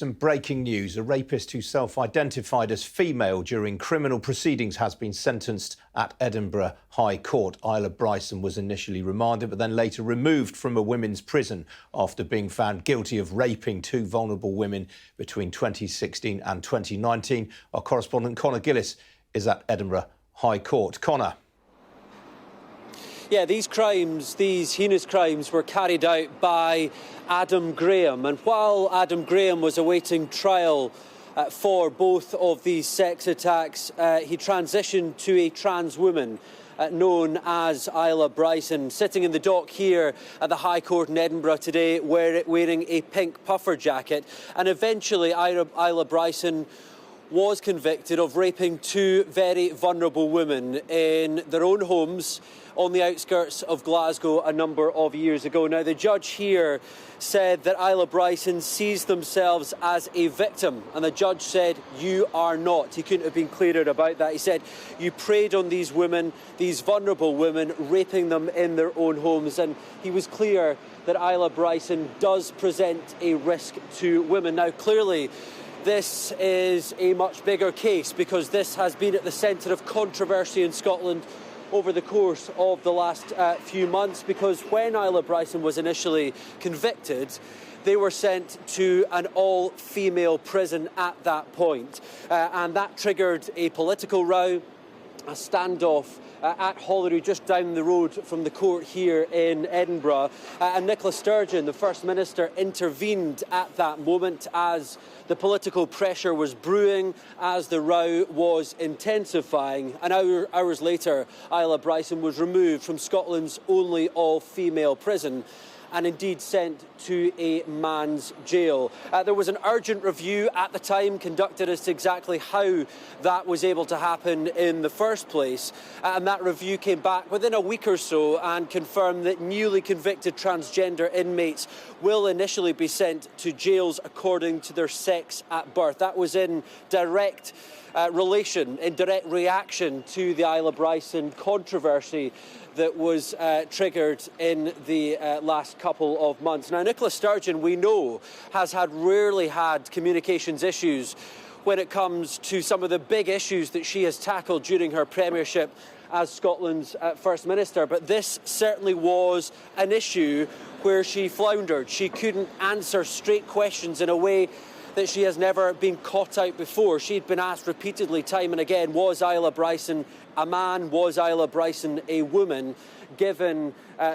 Some breaking news. A rapist who self-identified as female during criminal proceedings has been sentenced at Edinburgh High Court. Isla Bryson was initially remanded but then later removed from a women's prison after being found guilty of raping two vulnerable women between 2016 and 2019. Our correspondent Conor Gillis is at Edinburgh High Court. Conor. Yeah, these heinous crimes were carried out by Adam Graham. And while Adam Graham was awaiting trial for both of these sex attacks, he transitioned to a trans woman known as Isla Bryson, sitting in the dock here at the High Court in Edinburgh today, wearing a pink puffer jacket. And eventually Isla Bryson was convicted of raping two very vulnerable women in their own homes on the outskirts of Glasgow a number of years ago. Now, the judge here said that Isla Bryson sees themselves as a victim, and the judge said, "You are not." He couldn't have been clearer about that. He said, "You preyed on these women, these vulnerable women, raping them in their own homes." And he was clear that Isla Bryson does present a risk to women. Now, clearly, this is a much bigger case because this has been at the centre of controversy in Scotland over the course of the last few months, because when Isla Bryson was initially convicted, they were sent to an all-female prison at that point. And that triggered a political row, a standoff at Holyrood, just down the road from the court here in Edinburgh. And Nicola Sturgeon, the First Minister, intervened at that moment as the political pressure was brewing, as the row was intensifying. And hours later, Isla Bryson was removed from Scotland's only all-female prison and indeed sent to a man's jail. There was an urgent review at the time conducted as to exactly how that was able to happen in the first place. And that review came back within a week or so and confirmed that newly convicted transgender inmates will initially be sent to jails according to their sex at birth. That was in direct reaction to the Isla Bryson controversy that was triggered in the last couple of months. Now, Nicola Sturgeon, we know, has rarely had communications issues when it comes to some of the big issues that she has tackled during her premiership as Scotland's First Minister. But this certainly was an issue where she floundered. She couldn't answer straight questions in a way that she has never been caught out before. She'd been asked repeatedly, time and again, was Isla Bryson a man? Was Isla Bryson a woman? Given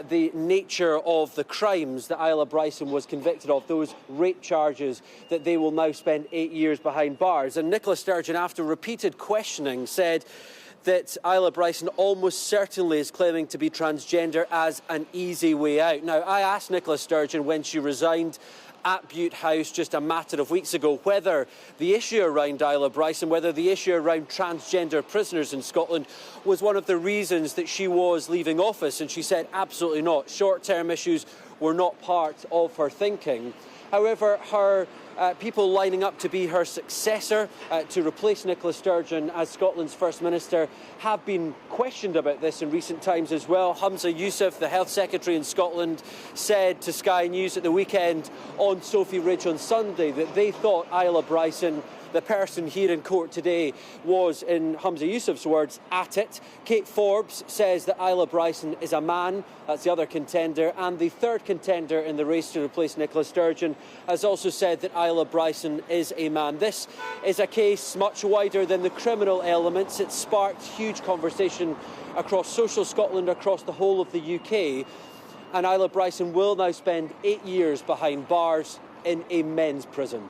the nature of the crimes that Isla Bryson was convicted of, those rape charges that they will now spend 8 years behind bars. And Nicola Sturgeon, after repeated questioning, said that Isla Bryson almost certainly is claiming to be transgender as an easy way out. Now, I asked Nicola Sturgeon when she resigned at Bute House just a matter of weeks ago whether the issue around Isla Bryson, whether the issue around transgender prisoners in Scotland was one of the reasons that she was leaving office, and she said absolutely not. Short-term issues were not part of her thinking. However, her people lining up to be her successor to replace Nicola Sturgeon as Scotland's First Minister have been questioned about this in recent times as well. Humza Yousaf, the Health Secretary in Scotland, said to Sky News at the weekend on Sophie Ridge on Sunday that they thought Isla Bryson, the person here in court today, was, in Humza Yousaf's words, at it. Kate Forbes says that Isla Bryson is a man. That's the other contender. And the third contender in the race to replace Nicola Sturgeon has also said that Isla Bryson is a man. This is a case much wider than the criminal elements. It sparked huge conversation across social Scotland, across the whole of the UK. And Isla Bryson will now spend 8 years behind bars in a men's prison.